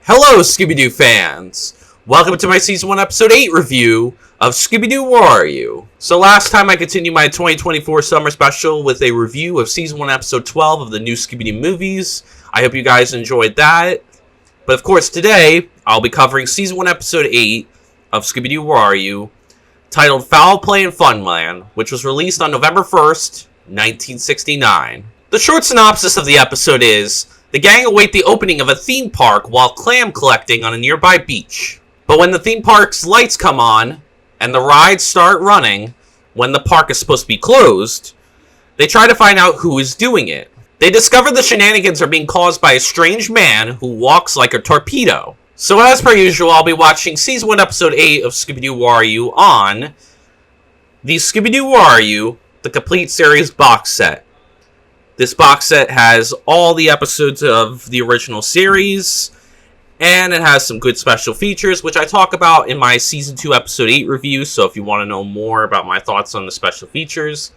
Hello, Scooby Doo fans! Welcome to my Season 1 Episode 8 review of Scooby Doo, Where Are You? So last time I continued my 2024 summer special with a review of Season 1 Episode 12 of the new Scooby Doo movies. I hope you guys enjoyed that. But of course today, I'll be covering Season 1 Episode 8 of Scooby Doo, Where Are You? Titled Foul Play in Funland, which was released on November 1st, 1969. The short synopsis of the episode is, the gang await the opening of a theme park while clam collecting on a nearby beach. But when the theme park's lights come on, and the rides start running, when the park is supposed to be closed, they try to find out who is doing it. They discover the shenanigans are being caused by a strange man who walks like a torpedo. So as per usual, I'll be watching Season 1 Episode 8 of Scooby Doo, Where Are You on the Scooby Doo, Where Are You? The Complete Series box set. This box set has all the episodes of the original series, and it has some good special features, which I talk about in my Season 2 Episode 8 review, so if you want to know more about my thoughts on the special features,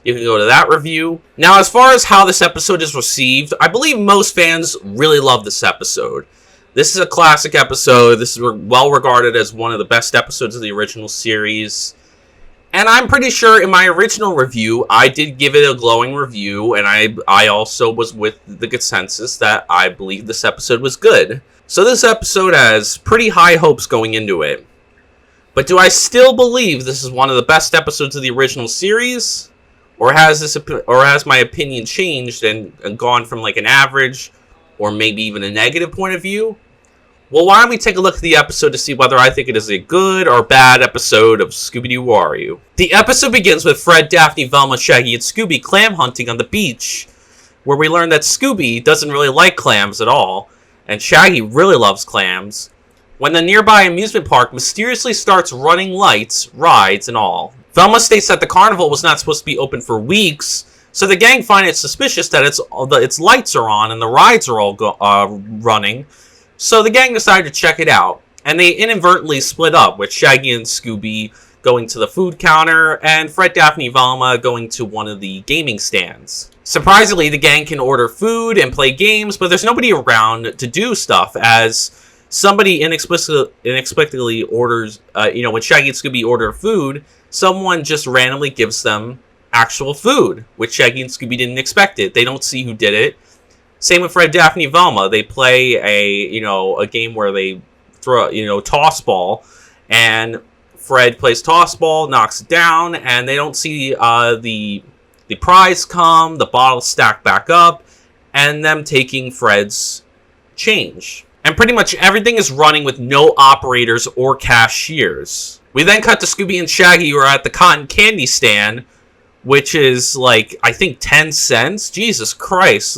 you can go to that review. Now, as far as how this episode is received, I believe most fans really love this episode. This is a classic episode. This is well regarded as one of the best episodes of the original series. And I'm pretty sure in my original review, I did give it a glowing review, and I also was with the consensus that I believe this episode was good. So this episode has pretty high hopes going into it. But do I still believe this is one of the best episodes of the original series? Or has my opinion changed and gone from like an average or maybe even a negative point of view? Well, why don't we take a look at the episode to see whether I think it is a good or bad episode of Scooby Doo, Where Are You? The episode begins with Fred, Daphne, Velma, Shaggy, and Scooby clam hunting on the beach, where we learn that Scooby doesn't really like clams at all, and Shaggy really loves clams, when the nearby amusement park mysteriously starts running lights, rides, and all. Velma states that the carnival was not supposed to be open for weeks, so the gang find it suspicious that its lights are on and the rides are all running. So the gang decided to check it out, and they inadvertently split up, with Shaggy and Scooby going to the food counter, and Fred, Daphne, Velma going to one of the gaming stands. Surprisingly, the gang can order food and play games, but there's nobody around to do stuff, as somebody inexplicably orders, when Shaggy and Scooby order food, someone just randomly gives them actual food, which Shaggy and Scooby didn't expect it. They don't see who did it. Same with Fred, Daphne, Velma. They play a game where they throw, toss ball, and Fred plays toss ball, knocks it down, and they don't see the prize come, the bottles stack back up, and them taking Fred's change. And pretty much everything is running with no operators or cashiers. We then cut to Scooby and Shaggy, who are at the cotton candy stand, which is I think 10 cents. Jesus Christ,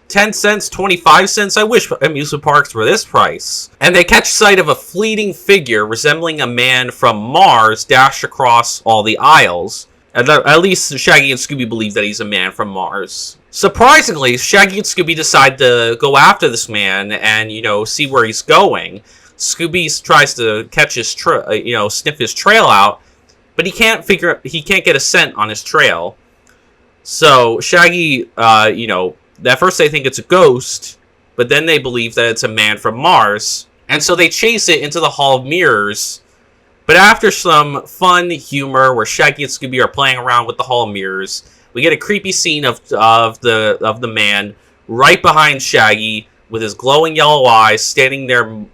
10 cents, 25 cents. I wish amusement parks were this price. And they catch sight of a fleeting figure resembling a man from Mars dash across all the aisles. At least Shaggy and Scooby believe that he's a man from Mars. Surprisingly, Shaggy and Scooby decide to go after this man and, see where he's going. Scooby tries to catch his sniff his trail out, but he can't get a scent on his trail. So Shaggy, at first they think it's a ghost, but then they believe that it's a man from Mars, and so they chase it into the Hall of Mirrors. But after some fun humor where Shaggy and Scooby are playing around with the Hall of Mirrors, we get a creepy scene of the man right behind Shaggy with his glowing yellow eyes, standing there,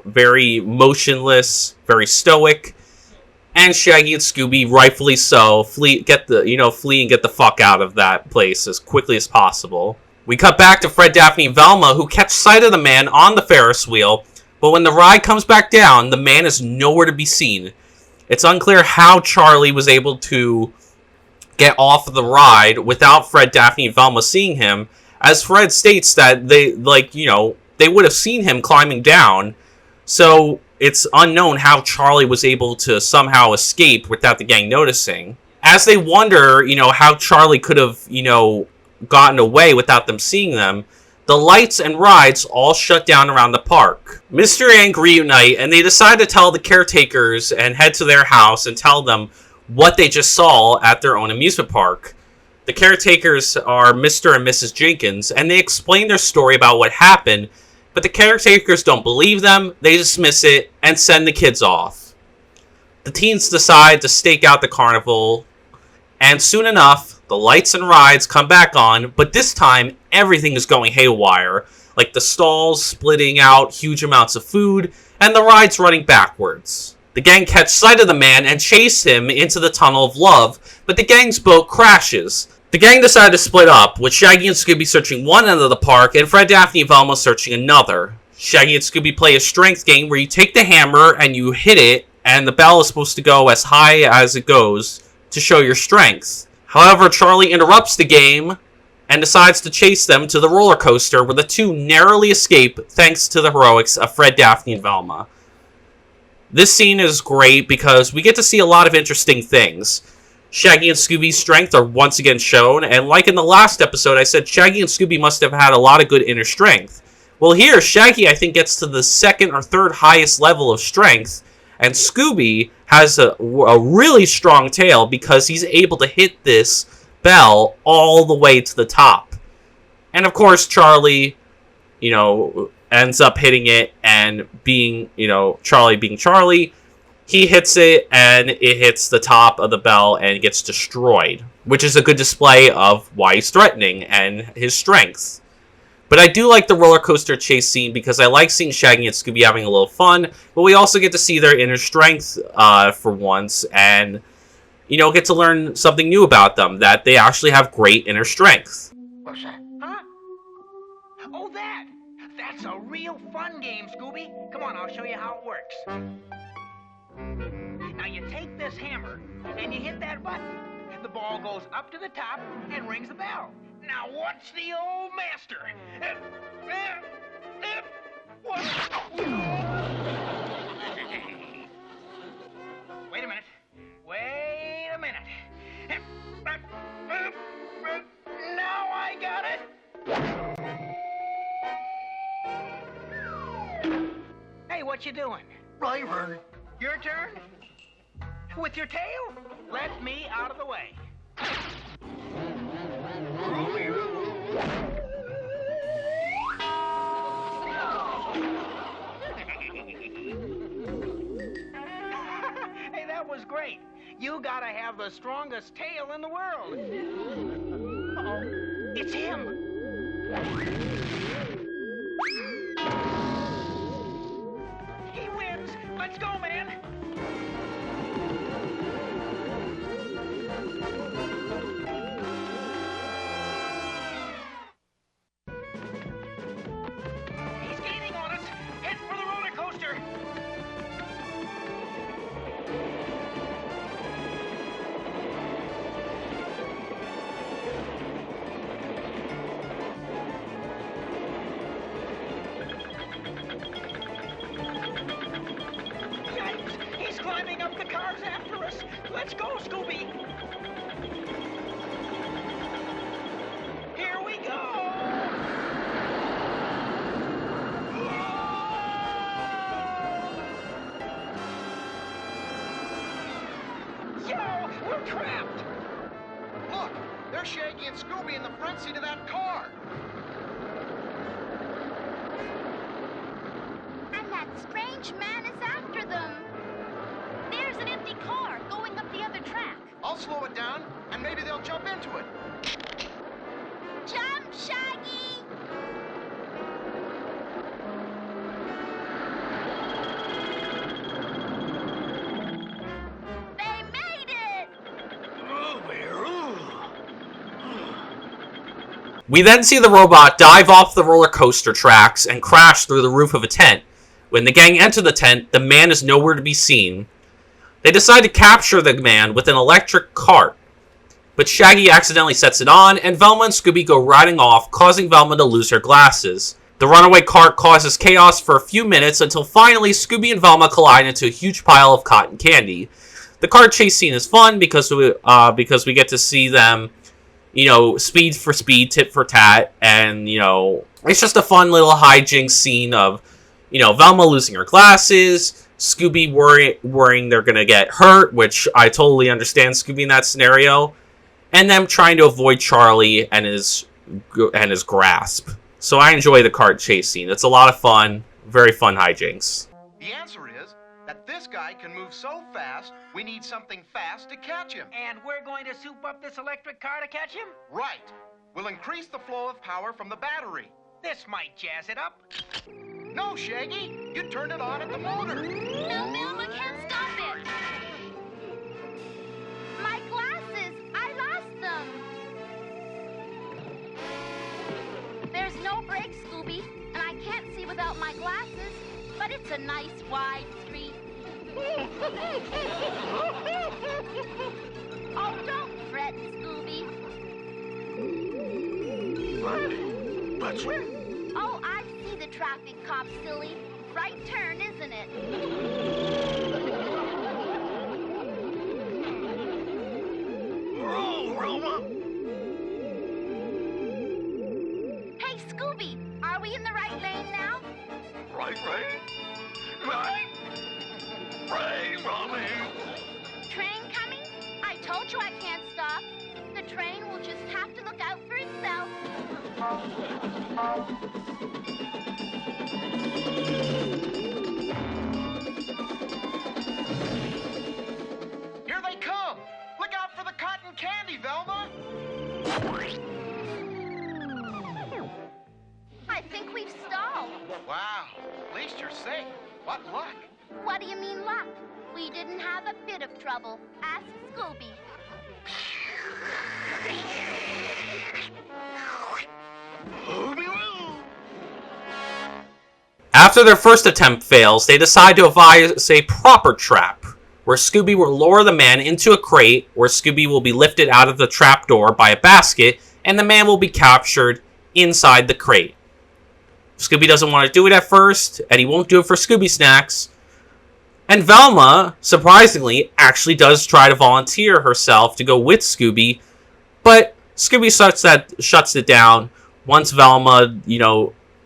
very motionless, very stoic. And Shaggy and Scooby, rightfully so, flee and get the fuck out of that place as quickly as possible. We cut back to Fred, Daphne, and Velma, who catch sight of the man on the Ferris wheel, but when the ride comes back down, the man is nowhere to be seen. It's unclear how Charlie was able to get off of the ride without Fred, Daphne, and Velma seeing him, as Fred states that they would have seen him climbing down, so it's unknown how Charlie was able to somehow escape without the gang noticing. As they wonder, how Charlie could have, gotten away without them seeing them, the lights and rides all shut down around the park. Mr. and Ank reunite, and they decide to tell the caretakers and head to their house and tell them what they just saw at their own amusement park. The caretakers are Mr. and Mrs. Jenkins, and they explain their story about what happened, But the caretakers don't believe them, they dismiss it, and send the kids off. The teens decide to stake out the carnival, and soon enough, the lights and rides come back on, but this time, everything is going haywire, like the stalls splitting out huge amounts of food, and the rides running backwards. The gang catch sight of the man and chase him into the Tunnel of Love, but the gang's boat crashes. The gang decide to split up, with Shaggy and Scooby searching one end of the park and Fred, Daphne, and Velma searching another. Shaggy and Scooby play a strength game where you take the hammer and you hit it, and the bell is supposed to go as high as it goes to show your strength. However, Charlie interrupts the game and decides to chase them to the roller coaster, where the two narrowly escape thanks to the heroics of Fred, Daphne, and Velma. This scene is great because we get to see a lot of interesting things. Shaggy and Scooby's strength are once again shown, and like in the last episode, I said Shaggy and Scooby must have had a lot of good inner strength. Well, here, Shaggy, I think, gets to the second or third highest level of strength, and Scooby has a really strong tail because he's able to hit this bell all the way to the top. And of course, Charlie, ends up hitting it, and being, Charlie being Charlie, he hits it, and it hits the top of the bell and gets destroyed, which is a good display of why he's threatening and his strength. But I do like the roller coaster chase scene because I like seeing Shaggy and Scooby having a little fun, but we also get to see their inner strength for once, and, get to learn something new about them, that they actually have great inner strength. What's that? Huh? Oh, that's a real fun game, Scooby. Come on, I'll show you how it works. Now you take this hammer and you hit that button. The ball goes up to the top and rings the bell. Now watch the old master. Wait a minute. Now I got it. Hey, what you doing? Driver. Your turn? With your tail? Let me out of the way. Hey, that was great. You gotta have the strongest tail in the world. Uh-oh, it's him. He wins. Let's go, man. He's gaining on us. Head for the roller coaster. He's climbing up the cars after us. Let's go, Scooby. Here we go. Yo, we're trapped. Look, there's Shaggy and Scooby in the front seat of that car. And that strange man is after them. There's an empty car going up the other track. I'll slow it down, and maybe they'll jump into it. Jump, Shaggy! They made it! We then see the robot dive off the roller coaster tracks and crash through the roof of a tent. When the gang enter the tent, the man is nowhere to be seen. They decide to capture the man with an electric cart, but Shaggy accidentally sets it on, and Velma and Scooby go riding off, causing Velma to lose her glasses. The runaway cart causes chaos for a few minutes until finally Scooby and Velma collide into a huge pile of cotton candy. The cart chase scene is fun because we get to see them, speed for speed, tit for tat, and, it's just a fun little hijinks scene of, Velma losing her glasses, Scooby worrying they're going to get hurt, which I totally understand Scooby in that scenario, and them trying to avoid Charlie and his grasp. So I enjoy the cart chase scene. It's a lot of fun. Very fun hijinks. The answer is that this guy can move so fast, we need something fast to catch him. And we're going to soup up this electric car to catch him? Right. We'll increase the flow of power from the battery. This might jazz it up. No, Shaggy. You turned it on at the motor. No, Velma can't stop it. My glasses! I lost them. There's no brakes, Scooby, and I can't see without my glasses, but it's a nice wide street. Oh, don't fret, Scooby. That's it. Oh, I see the traffic cop, silly. Right turn, isn't it? Roll, Velma. Hey, Scooby, are we in the right lane now? Right. Mommy. Train coming? I told you I can't stop. The train will just have to look out for itself. Here they come. Look out for the cotton candy, Velma. I think we've stalled. Wow. At least you're safe. What luck. What do you mean luck? We didn't have a bit of trouble. Ask Scooby. After their first attempt fails, they decide to devise a proper trap, where Scooby will lure the man into a crate, where Scooby will be lifted out of the trapdoor by a basket, and the man will be captured inside the crate. Scooby doesn't want to do it at first, and he won't do it for Scooby Snacks. And Velma, surprisingly, actually does try to volunteer herself to go with Scooby, but Scooby shuts it down once Velma,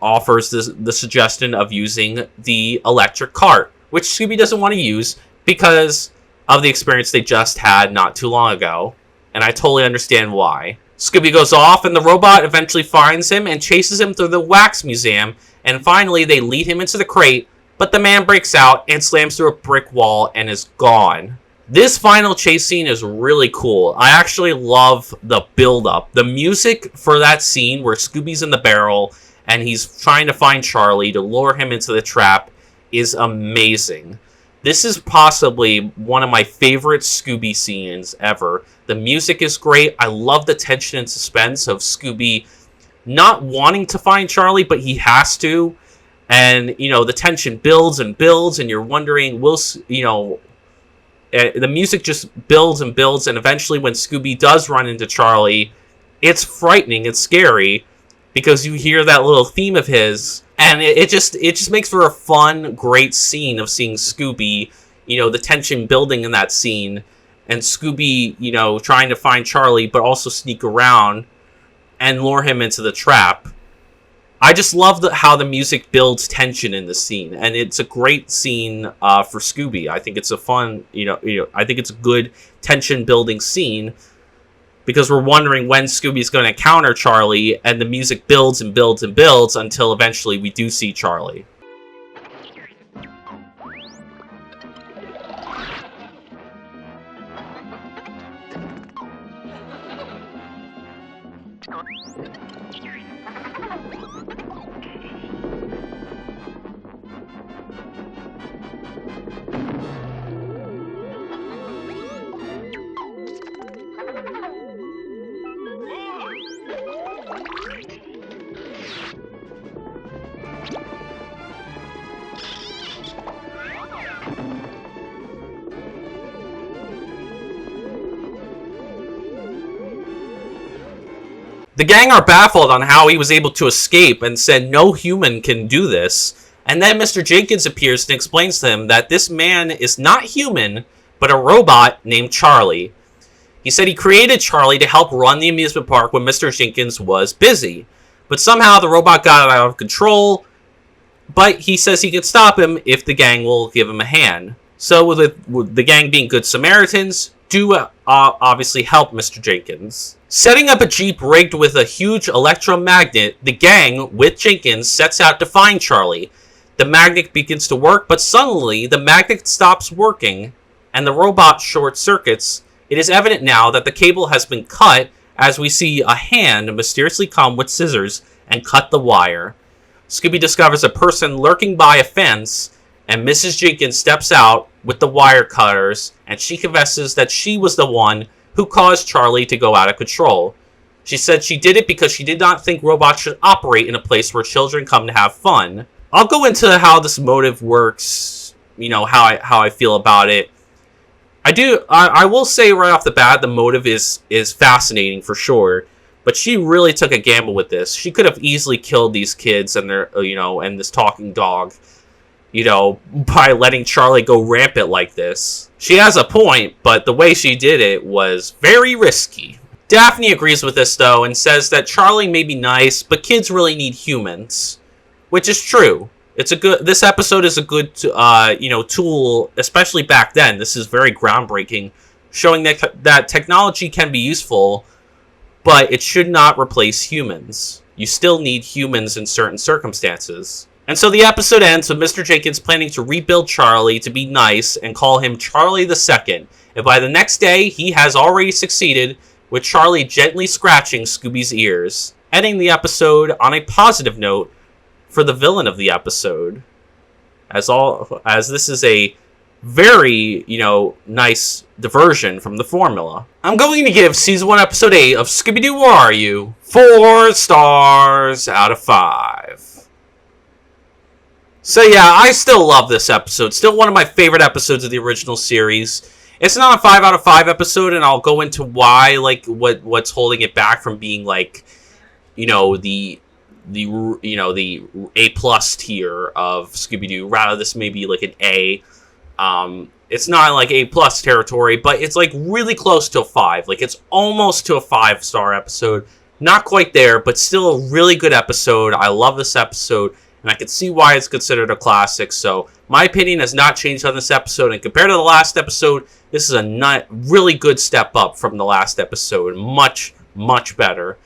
offers the suggestion of using the electric cart, which Scooby doesn't want to use because of the experience they just had not too long ago, and I totally understand why. Scooby goes off, and the robot eventually finds him and chases him through the wax museum, and finally they lead him into the crate, but the man breaks out and slams through a brick wall and is gone. This final chase scene is really cool. I actually love the build-up. The music for that scene where Scooby's in the barrel and he's trying to find Charlie to lure him into the trap is amazing. This is possibly one of my favorite Scooby scenes ever. The music is great. I love the tension and suspense of Scooby not wanting to find Charlie, but he has to. And, the tension builds and builds, and you're wondering, the music just builds and builds, and eventually when Scooby does run into Charlie, it's frightening, it's scary, because you hear that little theme of his, and it just makes for a fun, great scene of seeing Scooby, the tension building in that scene, and Scooby, trying to find Charlie, but also sneak around and lure him into the trap. I just love how the music builds tension in the scene, and it's a great scene for Scooby. I think it's a fun, I think it's a good tension-building scene, because we're wondering when Scooby's going to encounter Charlie, and the music builds and builds and builds until eventually we do see Charlie. The gang are baffled on how he was able to escape and said no human can do this. And then Mr. Jenkins appears and explains to them that this man is not human, but a robot named Charlie. He said he created Charlie to help run the amusement park when Mr. Jenkins was busy. But somehow the robot got out of control, but he says he can stop him if the gang will give him a hand. So with the gang being good Samaritans, do obviously help Mr. Jenkins. Setting up a Jeep rigged with a huge electromagnet, the gang, with Jenkins, sets out to find Charlie. The magnet begins to work, but suddenly the magnet stops working and the robot short circuits. It is evident now that the cable has been cut, as we see a hand mysteriously come with scissors and cut the wire. Scooby discovers a person lurking by a fence, and Mrs. Jenkins steps out with the wire cutters, and she confesses that she was the one who caused Charlie to go out of control. She said she did it because she did not think robots should operate in a place where children come to have fun. I'll go into how this motive works, how I feel about it. I will say right off the bat, the motive is fascinating for sure, but she really took a gamble with this. She could have easily killed these kids and their, and this talking dog, by letting Charlie go rampant like this. She has a point, but the way she did it was very risky. Daphne agrees with this though and says that Charlie may be nice, but kids really need humans, which is true. This episode is a good, tool, especially back then. This is very groundbreaking, showing that technology can be useful, but it should not replace humans. You still need humans in certain circumstances. And so the episode ends with Mr. Jenkins planning to rebuild Charlie to be nice and call him Charlie the Second. And by the next day, he has already succeeded, with Charlie gently scratching Scooby's ears. Ending the episode on a positive note for the villain of the episode, as this is a very, nice diversion from the formula. I'm going to give Season 1, Episode 8 of Scooby Doo, Where Are You? 4 stars out of 5. So yeah, I still love this episode. Still one of my favorite episodes of the original series. It's not a 5 out of 5 episode, and I'll go into why, what's holding it back from being, the A+ tier of Scooby-Doo. Rather, this may be like an A. It's not like A+ territory, but it's really close to a 5. It's almost to a 5-star episode. Not quite there, but still a really good episode. I love this episode, and I can see why it's considered a classic. So my opinion has not changed on this episode, and compared to the last episode, this is a really good step up from the last episode. Much, much better.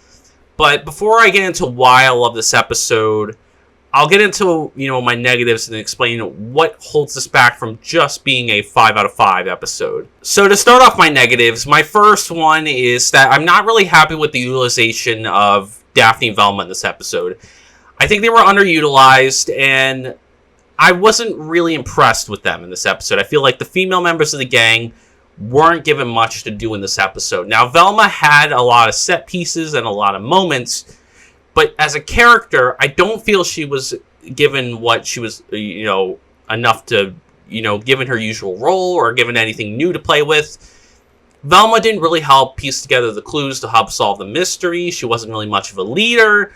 But before I get into why I love this episode, I'll get into, my negatives and explain what holds this back from just being a 5 out of 5 episode. So to start off my negatives, my first one is that I'm not really happy with the utilization of Daphne and Velma in this episode. I think they were underutilized, and I wasn't really impressed with them in this episode. I feel like the female members of the gang weren't given much to do in this episode. Now, Velma had a lot of set pieces and a lot of moments, but as a character, I don't feel she was given what she was, enough to, given her usual role or given anything new to play with. Velma didn't really help piece together the clues to help solve the mystery. She wasn't really much of a leader,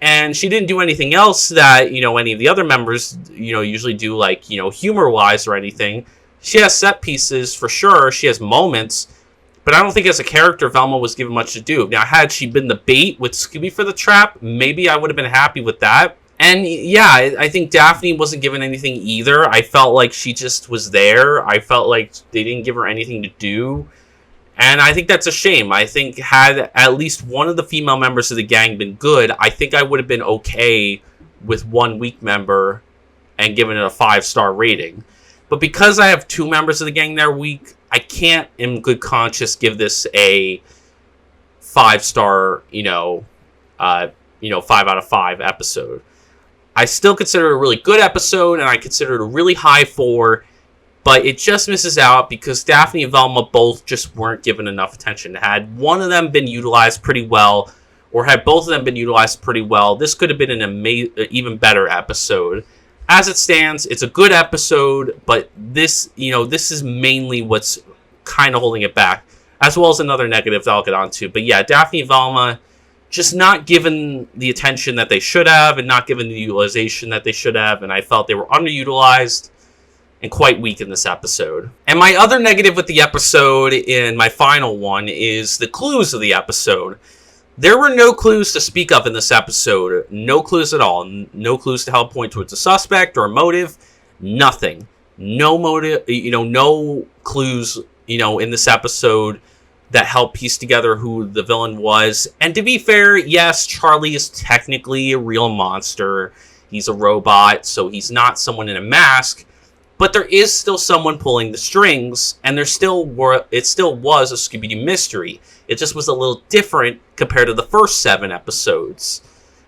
and she didn't do anything else that, any of the other members, usually do, humor-wise or anything. She has set pieces, for sure. She has moments. But I don't think as a character, Velma was given much to do. Now, had she been the bait with Scooby for the trap, maybe I would have been happy with that. And yeah, I think Daphne wasn't given anything either. I felt like she just was there. I felt like they didn't give her anything to do. And I think that's a shame. I think had at least one of the female members of the gang been good, I think I would have been okay with one weak member and given it a 5-star rating. But because I have 2 members of the gang that are weak, I can't, in good conscience, give this a 5-star, 5 out of 5 episode. I still consider it a really good episode, and I consider it a really high 4, but it just misses out because Daphne and Velma both just weren't given enough attention. Had one of them been utilized pretty well, or had both of them been utilized pretty well, this could have been an even better episode. As it stands, it's a good episode, but this is mainly what's kind of holding it back, as well as another negative that I'll get onto. But yeah, Daphne and Velma just not given the attention that they should have and not given the utilization that they should have, and I felt they were underutilized and quite weak in this episode. And my other negative with the episode, and my final one, is the clues of the episode. There were no clues to speak of in this episode. No clues at all. No clues to help point towards a suspect or a motive. Nothing. No motive, no clues, in this episode that helped piece together who the villain was. And to be fair, yes, Charlie is technically a real monster. He's a robot, so he's not someone in a mask. But there is still someone pulling the strings, and it still was a Scooby Doo mystery. It just was a little different compared to the first 7 episodes.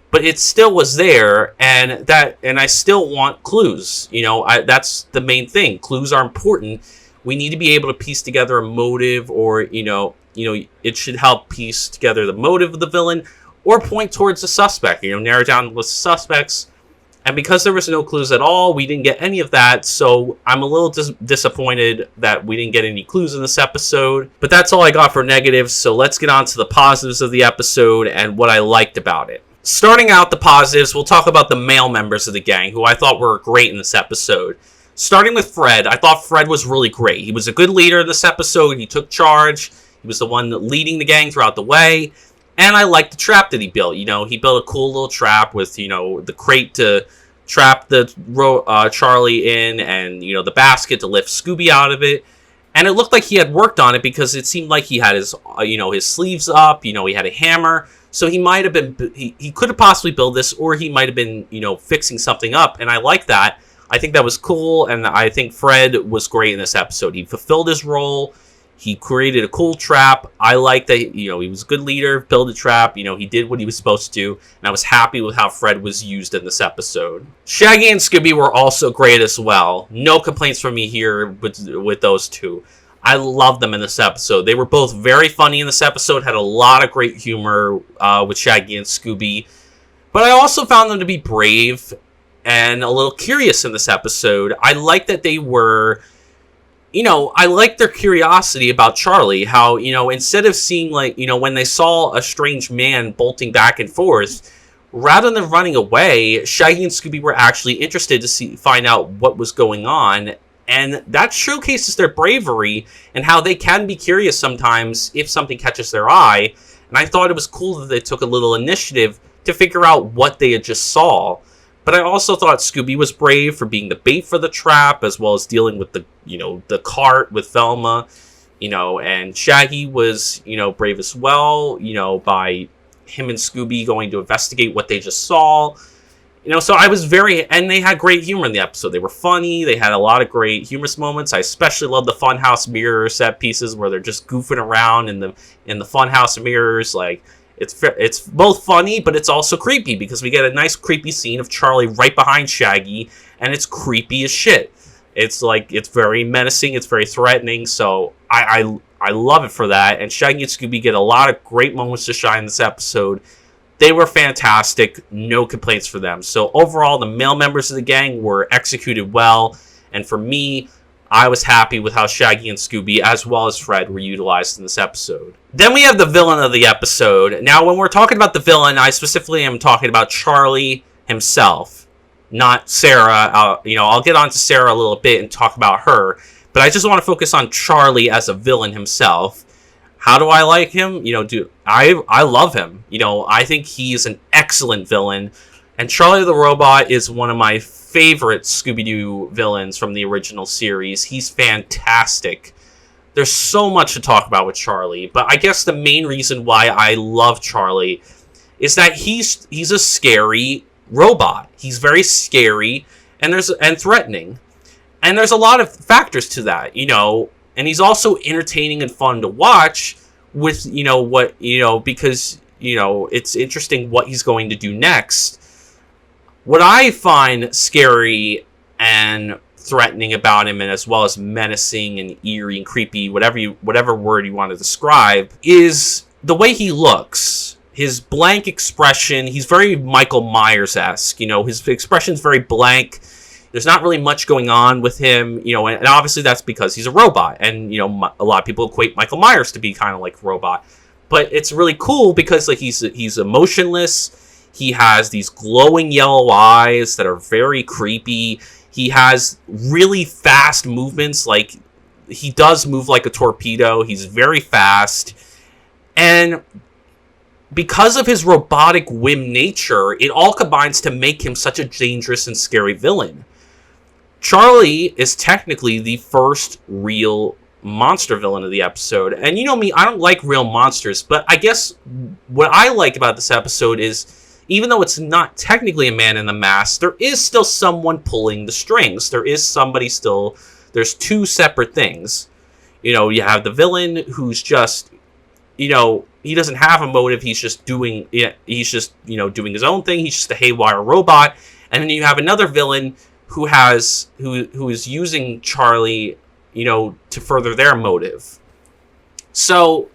But it still was there, and I still want clues. That's the main thing. Clues are important. We need to be able to piece together a motive, or it should help piece together the motive of the villain, or point towards the suspect. Narrow down the list of suspects. And because there was no clues at all, we didn't get any of that. So I'm a little disappointed that we didn't get any clues in this episode. But that's all I got for negatives. So let's get on to the positives of the episode and what I liked about it. Starting out the positives, we'll talk about the male members of the gang, who I thought were great in this episode. Starting with Fred, I thought Fred was really great. He was a good leader in this episode. He took charge. He was the one leading the gang throughout the way. And I liked the trap that he built. He built a cool little trap with, the crate to trap the Charlie in, and, the basket to lift Scooby out of it. And it looked like he had worked on it, because it seemed like he had his, his sleeves up. He had a hammer. So he might have been, he could have possibly built this, or he might have been, fixing something up. And I like that. I think that was cool. And I think Fred was great in this episode. He fulfilled his role. He created a cool trap. I like that, he was a good leader, built a trap. He did what he was supposed to do. And I was happy with how Fred was used in this episode. Shaggy and Scooby were also great as well. No complaints from me here with those two. I love them in this episode. They were both very funny in this episode, had a lot of great humor with Shaggy and Scooby. But I also found them to be brave and a little curious in this episode. I like that they were... I like their curiosity about Charlie, how, instead of seeing, when they saw a strange man bolting back and forth, rather than running away, Shaggy and Scooby were actually interested to find out what was going on, and that showcases their bravery and how they can be curious sometimes if something catches their eye, and I thought it was cool that they took a little initiative to figure out what they had just saw. But I also thought Scooby was brave for being the bait for the trap, as well as dealing with the cart with Velma, and Shaggy was, brave as well, by him and Scooby going to investigate what they just saw. So I was and they had great humor in the episode. They were funny. They had a lot of great humorous moments. I especially love the Funhouse mirror set pieces where they're just goofing around in the Funhouse mirrors, It's both funny, but it's also creepy, because we get a nice creepy scene of Charlie right behind Shaggy, and it's creepy as shit. It's very menacing, it's very threatening, so I love it for that. And Shaggy and Scooby get a lot of great moments to shine in this episode. They were fantastic, no complaints for them. So overall, the male members of the gang were executed well, and for me, I was happy with how Shaggy and Scooby, as well as Fred, were utilized in this episode. Then we have the villain of the episode. Now, when we're talking about the villain, I specifically am talking about Charlie himself, not Sarah. I'll get on to Sarah a little bit and talk about her, but I just want to focus on Charlie as a villain himself. How do I like him? I love him. I think he's an excellent villain, and Charlie the Robot is one of my favorite Scooby-Doo villains from the original series. He's fantastic. There's so much to talk about with Charlie, but I guess the main reason why I love Charlie is that he's a scary robot. He's very scary and threatening. And there's a lot of factors to that, and he's also entertaining and fun to watch with, because, it's interesting what he's going to do next. What I find scary and threatening about him, and as well as menacing and eerie and creepy, whatever word you want to describe, is the way he looks. His blank expression. He's very Michael Myers-esque. His expression's very blank. There's not really much going on with him, and obviously that's because he's a robot, and a lot of people equate Michael Myers to be kind of like a robot. But it's really cool because he's emotionless. He has these glowing yellow eyes that are very creepy. He has really fast movements. He does move like a torpedo. He's very fast. And because of his robotic whim nature, it all combines to make him such a dangerous and scary villain. Charlie is technically the first real monster villain of the episode. And you know me, I don't like real monsters, but I guess what I like about this episode is, even though it's not technically a man in the mask, there is still someone pulling the strings. There is somebody still. There's two separate things. You know, you have the villain who's just, you know, he doesn't have a motive. He's just doing, doing his own thing. He's just a haywire robot. And then you have another villain who is using Charlie, you know, to further their motive. So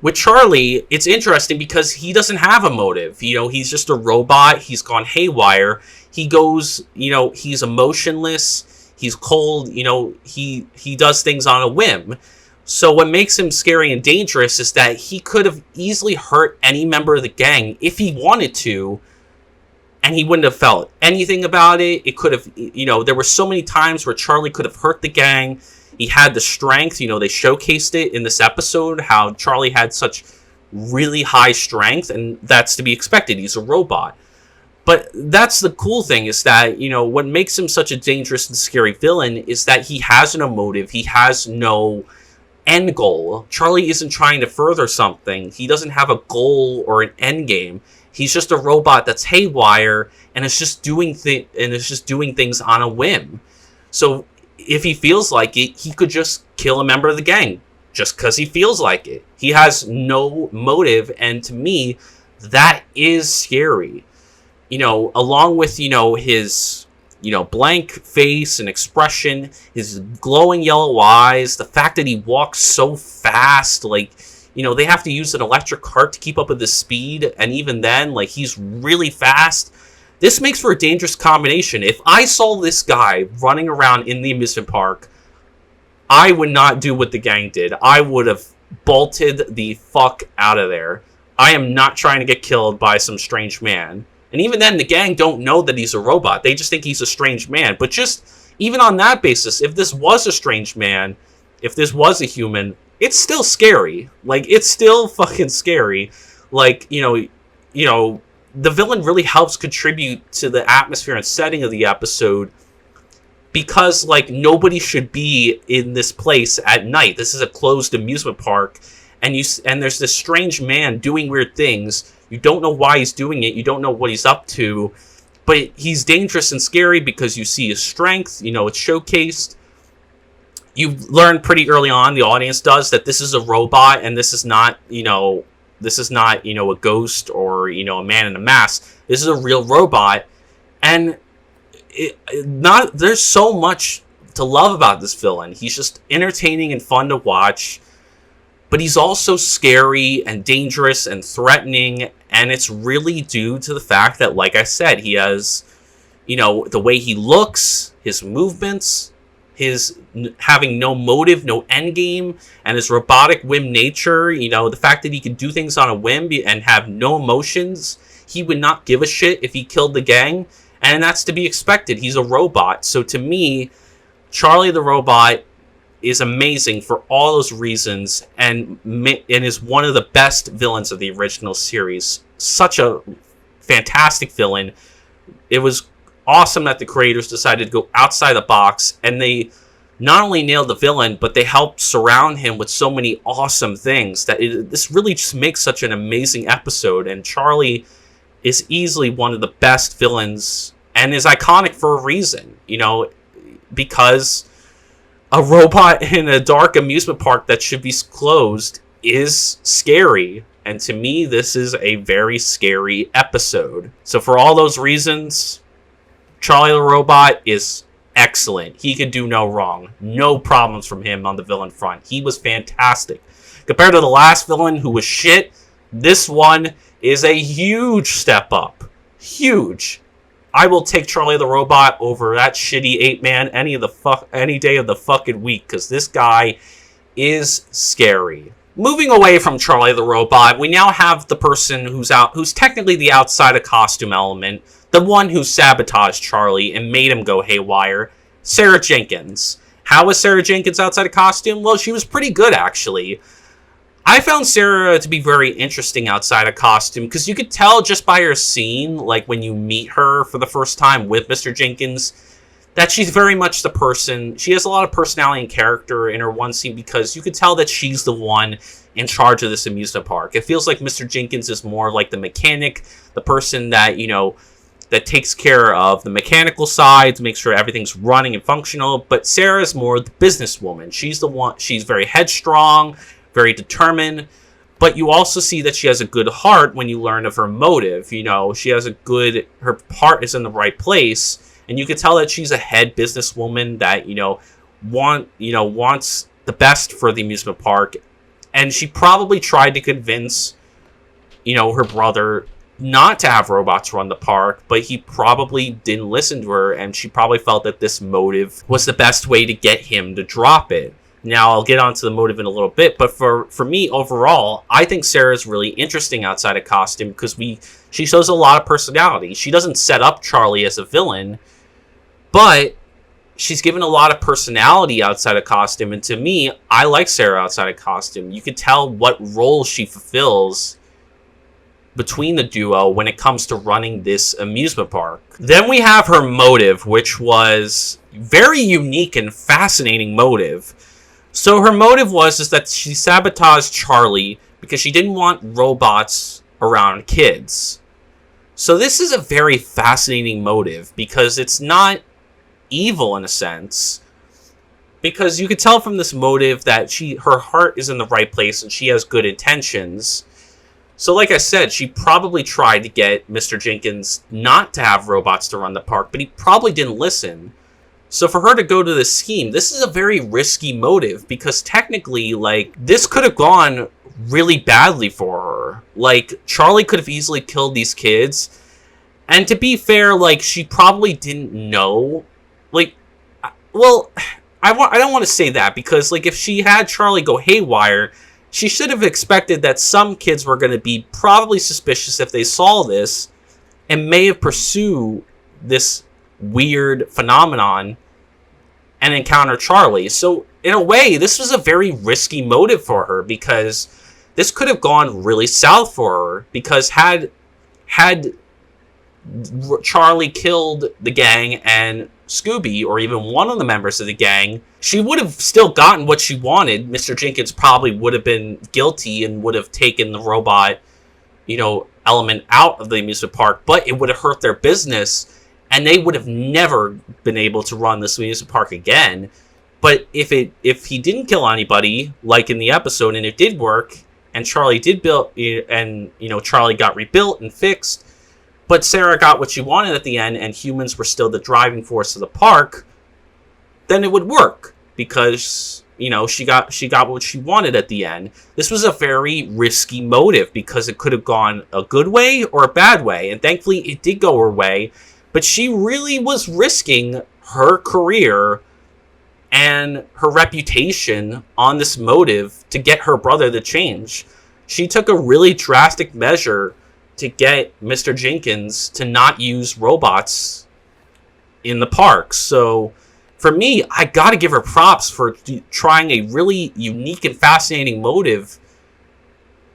with Charlie, it's interesting because he doesn't have a motive. You know, he's just a robot. He's gone haywire. He goes, you know, he's emotionless. He's cold. You know, he does things on a whim. So what makes him scary and dangerous is that he could have easily hurt any member of the gang if he wanted to, and he wouldn't have felt anything about it. It could have, you know, there were so many times where Charlie could have hurt the gang. He had the strength. You know, they showcased it in this episode, how Charlie had such really high strength, and that's to be expected. He's a robot. But that's the cool thing, is that, you know, what makes him such a dangerous and scary villain is that he has no motive. He has no end goal. Charlie isn't trying to further something. He doesn't have a goal or an end game. He's just a robot that's haywire and is just doing things on a whim. So if he feels like it, he could just kill a member of the gang just because he feels like it. He has no motive, and to me, that is scary. You know, along with, you know, his, you know, blank face and expression, his glowing yellow eyes, the fact that he walks so fast, like, you know, they have to use an electric cart to keep up with his speed, and even then, like, he's really fast. This makes for a dangerous combination. If I saw this guy running around in the amusement park, I would not do what the gang did. I would have bolted the fuck out of there. I am not trying to get killed by some strange man. And even then, the gang don't know that he's a robot. They just think he's a strange man. But just, even on that basis, if this was a strange man, if this was a human, it's still scary. Like, it's still fucking scary. Like, you know, the villain really helps contribute to the atmosphere and setting of the episode, because, like, nobody should be in this place at night. This is a closed amusement park, and there's this strange man doing weird things. You don't know why he's doing it. You don't know what he's up to. But he's dangerous and scary because you see his strength. You know, it's showcased. You learn pretty early on, the audience does, that this is a robot, and this is not, you know, a ghost or, you know, a man in a mask. This is a real robot. And there's so much to love about this villain. He's just entertaining and fun to watch. But he's also scary and dangerous and threatening, and it's really due to the fact that, like I said, he has, you know, the way he looks, his movements, his having no motive, no end game, and his robotic whim nature. You know, the fact that he can do things on a whim and have no emotions. He would not give a shit if he killed the gang, and that's to be expected. He's a robot. So to me, Charlie the Robot is amazing for all those reasons, and is one of the best villains of the original series. Such a fantastic villain. It was awesome that the creators decided to go outside the box, and they not only nailed the villain, but they helped surround him with so many awesome things that this really just makes such an amazing episode. And Charlie is easily one of the best villains, and is iconic for a reason, you know, because a robot in a dark amusement park that should be closed is scary. And to me, this is a very scary episode. So for all those reasons, Charlie the Robot is excellent. He could do no wrong. No problems from him on the villain front. He was fantastic. Compared to the last villain, who was shit, this one is a huge step up. Huge. I will take Charlie the Robot over that shitty ape-man any day of the fucking week, because this guy is scary. Moving away from Charlie the Robot, we now have the person who's technically the outside of costume element, the one who sabotaged Charlie and made him go haywire, Sarah Jenkins. How was Sarah Jenkins outside of costume? Well, she was pretty good, actually. I found Sarah to be very interesting outside of costume, because you could tell just by her scene, like when you meet her for the first time with Mr. Jenkins, that she's very much the person. She has a lot of personality and character in her one scene because you could tell that she's the one in charge of this amusement park. It feels like Mr. Jenkins is more like the mechanic, the person that, that takes care of the mechanical side to make sure everything's running and functional. But Sarah's more the businesswoman. She's the one. She's very headstrong, very determined. But you also see that she has a good heart when you learn of her motive. She has her heart is in the right place. And you can tell that she's a head businesswoman that, wants the best for the amusement park. And she probably tried to convince, her brother not to have robots run the park, but he probably didn't listen to her, and she probably felt that this motive was the best way to get him to drop it. Now, I'll get onto the motive in a little bit, but for me, overall, I think Sarah's really interesting outside of costume because she shows a lot of personality. She doesn't set up Charlie as a villain, but she's given a lot of personality outside of costume, and to me, I like Sarah outside of costume. You can tell what role she fulfills between the duo when it comes to running this amusement park. Then we have her motive, which was very unique and fascinating motive. So her motive is that she sabotaged Charlie because she didn't want robots around kids. So this is a very fascinating motive because it's not evil in a sense, because you could tell from this motive that her heart is in the right place and she has good intentions. So like I said, she probably tried to get Mr. Jenkins not to have robots to run the park, but he probably didn't listen. So for her to go to this scheme, this is a very risky motive because technically, this could have gone really badly for her. Charlie could have easily killed these kids. And to be fair, she probably didn't know. I don't want to say that because, if she had Charlie go haywire, she should have expected that some kids were going to be probably suspicious if they saw this and may have pursued this weird phenomenon and encounter Charlie. So, in a way, this was a very risky motive for her because this could have gone really south for her because had Charlie killed the gang and Scooby, or even one of the members of the gang, she would have still gotten what she wanted. Mr. Jenkins probably would have been guilty and would have taken the robot, element out of the amusement park, but it would have hurt their business, and they would have never been able to run this amusement park again. But if he didn't kill anybody, like in the episode, and it did work, and Charlie did build, and Charlie got rebuilt and fixed, but Sarah got what she wanted at the end, and humans were still the driving force of the park, then it would work because she got what she wanted at the end. This was a very risky motive because it could have gone a good way or a bad way, and thankfully it did go her way. But she really was risking her career and her reputation on this motive to get her brother to change. She took a really drastic measure to get Mr. Jenkins to not use robots in the park. So for me, I gotta give her props for trying a really unique and fascinating motive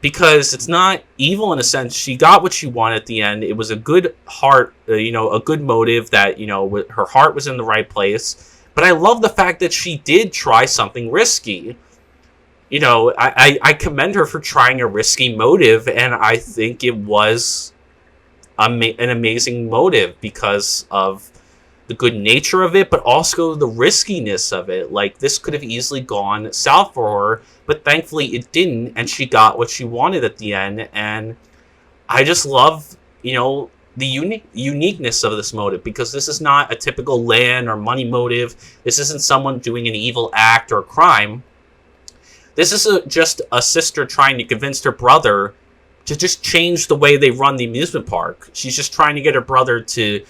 because it's not evil in a sense. She got what she wanted at the end. It was a good heart, a good motive that, her heart was in the right place. But I love the fact that she did try something risky. I commend her for trying a risky motive, and I think it was an amazing motive because of the good nature of it, but also the riskiness of it. This could have easily gone south for her, but thankfully it didn't, and she got what she wanted at the end. And I just love, the uniqueness of this motive because this is not a typical land or money motive. This isn't someone doing an evil act or crime. This is just a sister trying to convince her brother to just change the way they run the amusement park. She's just trying to get her brother to,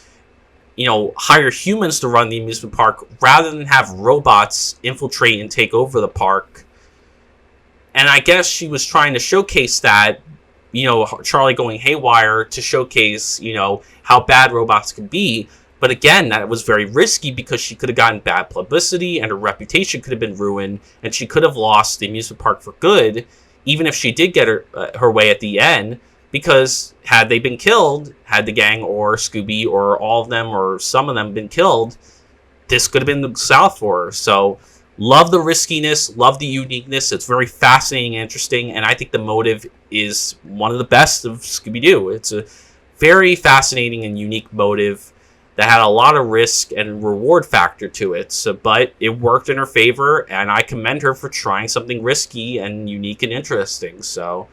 hire humans to run the amusement park rather than have robots infiltrate and take over the park. And I guess she was trying to showcase that, Charlie going haywire to showcase, how bad robots can be. But again, that was very risky because she could have gotten bad publicity and her reputation could have been ruined and she could have lost the amusement park for good, even if she did get her way at the end, because had they been killed, had the gang or Scooby or all of them or some of them been killed, this could have been the South for her. So, love the riskiness, love the uniqueness. It's very fascinating and interesting, and I think the motive is one of the best of Scooby-Doo. It's a very fascinating and unique motive that had a lot of risk and reward factor to it. So, but it worked in her favor, and I commend her for trying something risky and unique and interesting. So,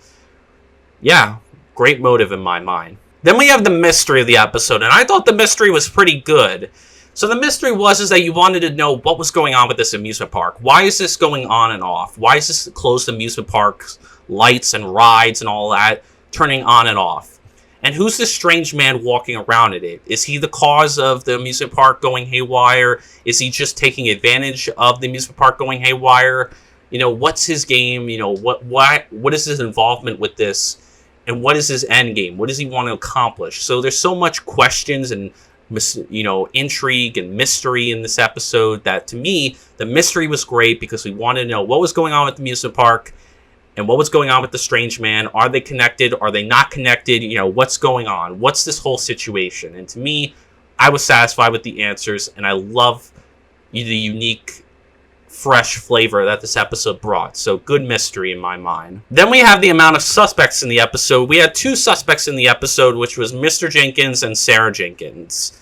yeah, great motive in my mind. Then we have the mystery of the episode, and I thought the mystery was pretty good. So the mystery is that you wanted to know what was going on with this amusement park. Why is this going on and off? Why is this closed amusement park's lights and rides and all that turning on and off? And who's this strange man walking around in it? Is he the cause of the amusement park going haywire? Is he just taking advantage of the amusement park going haywire? You know, what's his game? You know, what is his involvement with this? And what is his end game? What does he want to accomplish? So there's so much questions and, you know, intrigue and mystery in this episode that, to me, the mystery was great because we wanted to know what was going on with the amusement park and what was going on with the strange man. Are they connected? Are they not connected? You know, what's going on? What's this whole situation? And to me, I was satisfied with the answers, and I love the unique, fresh flavor that this episode brought. So good mystery in my mind. Then we have the amount of suspects in the episode. We had 2 suspects in the episode, which was Mr. Jenkins and Sarah Jenkins.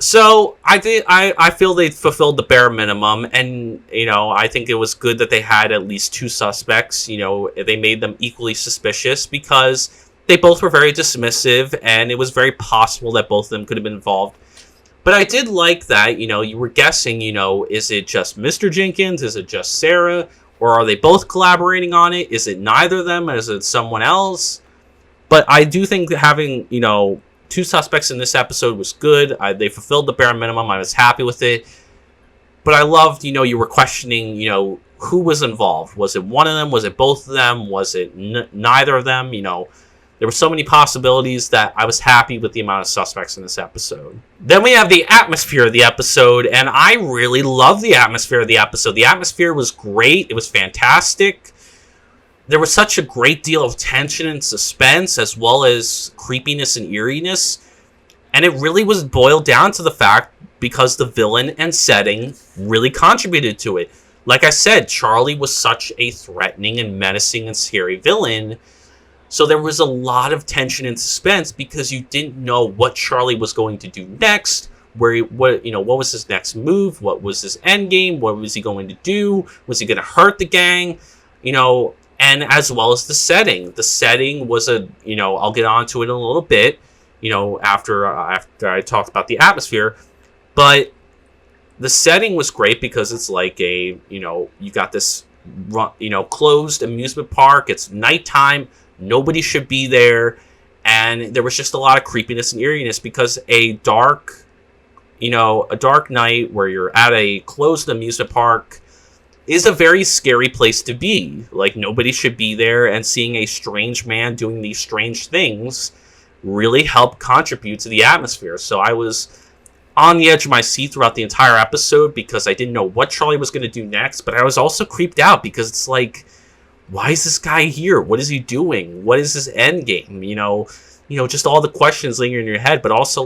So I feel they fulfilled the bare minimum, and you know, I think it was good that they had at least 2 suspects. You know, they made them equally suspicious because they both were very dismissive, and it was very possible that both of them could have been involved. But I did like that, you know, you were guessing, you know, is it just Mr. Jenkins? Is it just Sarah? Or are they both collaborating on it? Is it neither of them? Is it someone else? But I do think that having, you know, 2 suspects in this episode was good. They fulfilled the bare minimum. I was happy with it. But I loved, you know, you were questioning, you know, who was involved. Was it one of them? Was it both of them? Was it neither of them? You know, there were so many possibilities that I was happy with the amount of suspects in this episode. Then we have the atmosphere of the episode, and I really love the atmosphere of the episode. The atmosphere was great. It was fantastic. There was such a great deal of tension and suspense, as well as creepiness and eeriness. And it really was boiled down to the fact because the villain and setting really contributed to it. Like I said, Charlie was such a threatening and menacing and scary villain. So there was a lot of tension and suspense because you didn't know what Charlie was going to do next. What was his next move? What was his end game? What was he going to do? Was he going to hurt the gang? You know, and as well as the setting. The setting was I'll get onto it in a little bit, you know, after I talked about the atmosphere. But the setting was great because it's like you got this, closed amusement park. It's nighttime. Nobody should be there. And there was just a lot of creepiness and eeriness because a dark night where you're at a closed amusement park is a very scary place to be. Like, nobody should be there, and seeing a strange man doing these strange things really helped contribute to the atmosphere. So I was on the edge of my seat throughout the entire episode because I didn't know what Charlie was going to do next, but I was also creeped out because it's like, why is this guy here? What is he doing? What is his end game? Just all the questions lingering in your head, but also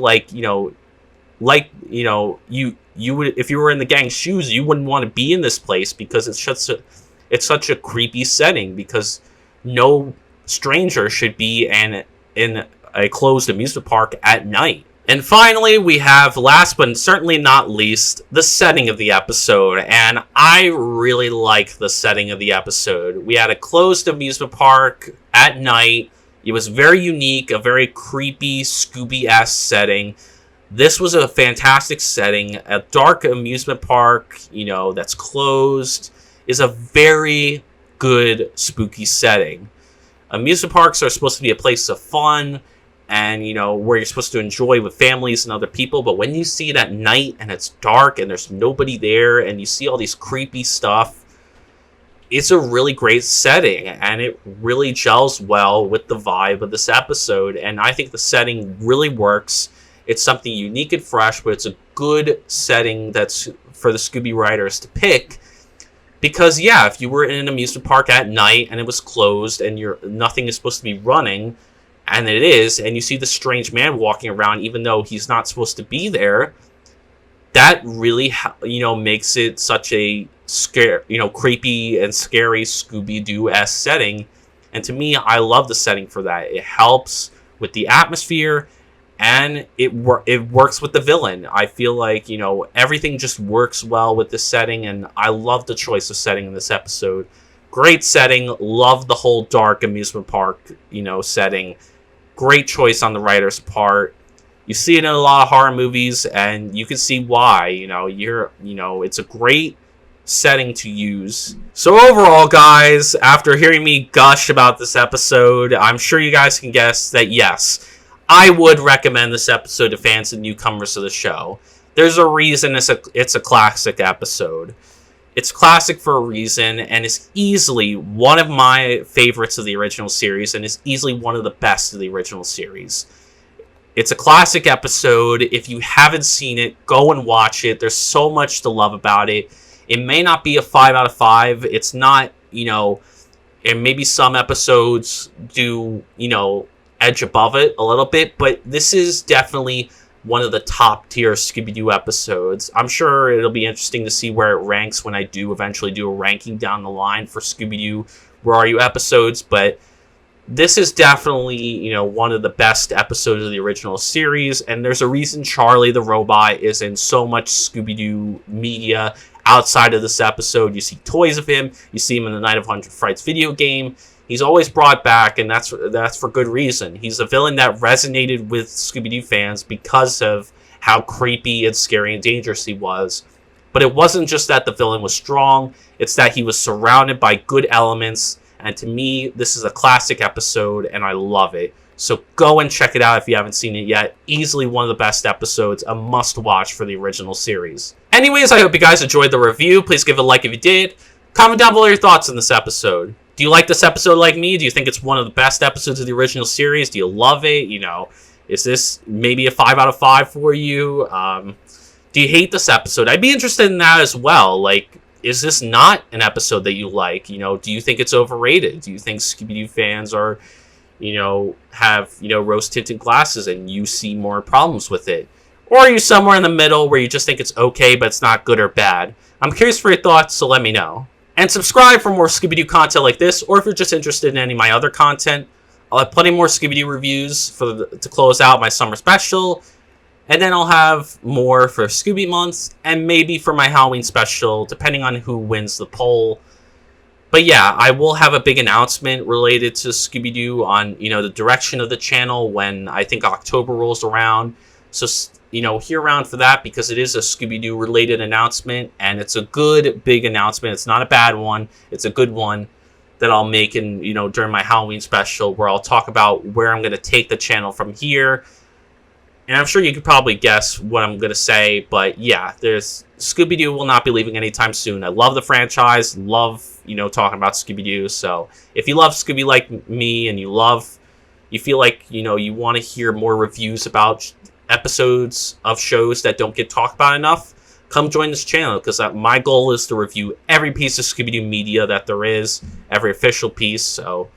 you would, if you were in the gang's shoes, you wouldn't want to be in this place because it's such a creepy setting because no stranger should be in a closed amusement park at night. And finally, we have, last but certainly not least, the setting of the episode. And I really like the setting of the episode. We had a closed amusement park at night. It was very unique, a very creepy, Scooby-esque setting. This was a fantastic setting. A dark amusement park, that's closed, is a very good spooky setting. Amusement parks are supposed to be a place of fun and, where you're supposed to enjoy with families and other people. But when you see it at night and it's dark and there's nobody there and you see all these creepy stuff, it's a really great setting and it really gels well with the vibe of this episode. And I think the setting really works. It's something unique and fresh, but it's a good setting that's for the Scooby writers to pick. Because, yeah, if you were in an amusement park at night and it was closed and nothing is supposed to be running, and it is, and you see the strange man walking around even though he's not supposed to be there, that really, makes it such a creepy and scary Scooby-Doo-esque setting. And to me, I love the setting for that. It helps with the atmosphere, and it works with the villain. I feel like, everything just works well with the setting, and I love the choice of setting in this episode. Great setting. Love the whole dark amusement park, setting. Great choice on the writer's part. You see it in a lot of horror movies, and you can see why. It's a great setting to use. So overall, guys, after hearing me gush about this episode, I'm sure you guys can guess that yes, I would recommend this episode to fans and newcomers to the show. There's a reason it's a classic episode. It's classic for a reason, and it's easily one of my favorites of the original series, and is easily one of the best of the original series. It's a classic episode. If you haven't seen it, go and watch it. There's so much to love about it. It may not be a 5 out of 5. It's not, and maybe some episodes do, edge above it a little bit, but this is definitely one of the top tier Scooby-Doo episodes. I'm sure it'll be interesting to see where it ranks when I do eventually do a ranking down the line for Scooby-Doo Where Are You episodes, but this is definitely, one of the best episodes of the original series, and there's a reason Charlie the Robot is in so much Scooby-Doo media outside of this episode. You see toys of him, you see him in the Night of 100 Frights video game. He's always brought back, and that's for good reason. He's a villain that resonated with Scooby-Doo fans because of how creepy and scary and dangerous he was. But it wasn't just that the villain was strong, it's that he was surrounded by good elements, and to me, this is a classic episode, and I love it. So go and check it out if you haven't seen it yet. Easily one of the best episodes, a must-watch for the original series. Anyways, I hope you guys enjoyed the review. Please give it a like if you did. Comment down below your thoughts on this episode. Do you like this episode like me? Do you think it's one of the best episodes of the original series? Do you love it? Is this maybe a 5 out of 5 for you? Do you hate this episode? I'd be interested in that as well. Like, is this not an episode that you like? Do you think it's overrated? Do you think Scooby-Doo fans are, have, rose-tinted glasses and you see more problems with it? Or are you somewhere in the middle where you just think it's okay, but it's not good or bad? I'm curious for your thoughts, so let me know. And subscribe for more Scooby-Doo content like this, or if you're just interested in any of my other content, I'll have plenty more Scooby-Doo reviews to close out my summer special. And then I'll have more for Scooby Month, and maybe for my Halloween special, depending on who wins the poll. But yeah, I will have a big announcement related to Scooby-Doo on, the direction of the channel when I think October rolls around. So, hear around for that, because it is a Scooby-Doo related announcement, and it's a good, big announcement. It's not a bad one. It's a good one that I'll make in, during my Halloween special, where I'll talk about where I'm going to take the channel from here. And I'm sure you could probably guess what I'm going to say, but yeah, Scooby-Doo will not be leaving anytime soon. I love the franchise, love, talking about Scooby-Doo. So if you love Scooby like me, and you feel like, you want to hear more reviews about episodes of shows that don't get talked about enough, come join this channel, because my goal is to review every piece of Scooby-Doo media that there is, every official piece. So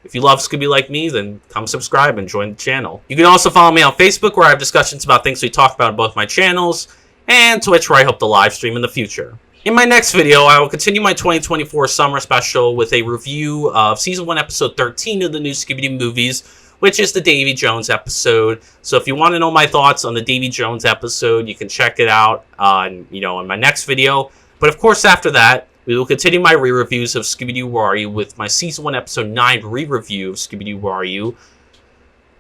if you love Scooby like me, then come subscribe and join the channel. You can also follow me on Facebook, where I have discussions about things we talk about on both my channels, and Twitch, where I hope to live stream in the future. In my next video, I will continue my 2024 summer special with a review of Season 1, Episode 13 of the new Scooby-Doo movies, which is the Davy Jones episode. So if you want to know my thoughts on the Davy Jones episode, you can check it out on, in my next video. But of course, after that, we will continue my re-reviews of Scooby-Doo Where Are You with my Season 1, Episode 9 re-review of Scooby-Doo Where Are You,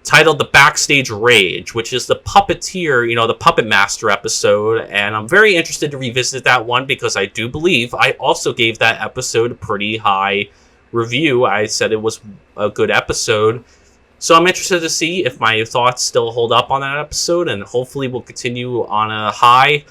titled The Backstage Rage, which is the Puppeteer, the Puppet Master episode. And I'm very interested to revisit that one, because I do believe I also gave that episode a pretty high review. I said it was a good episode. So I'm interested to see if my thoughts still hold up on that episode, and hopefully we'll continue on a high.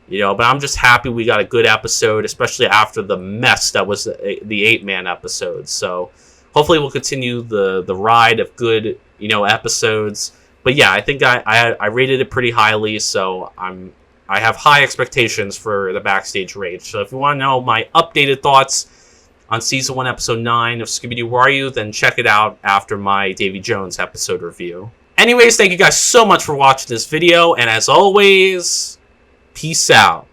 But I'm just happy we got a good episode, especially after the mess that was the 8-man episode. So hopefully we'll continue the ride of good, episodes. But yeah, I think I rated it pretty highly, so I have high expectations for the Backstage Rage. So if you want to know my updated thoughts on Season 1, Episode 9 of Scooby-Doo Where Are You, then check it out after my Davy Jones episode review. Anyways, thank you guys so much for watching this video, and as always, Peace out.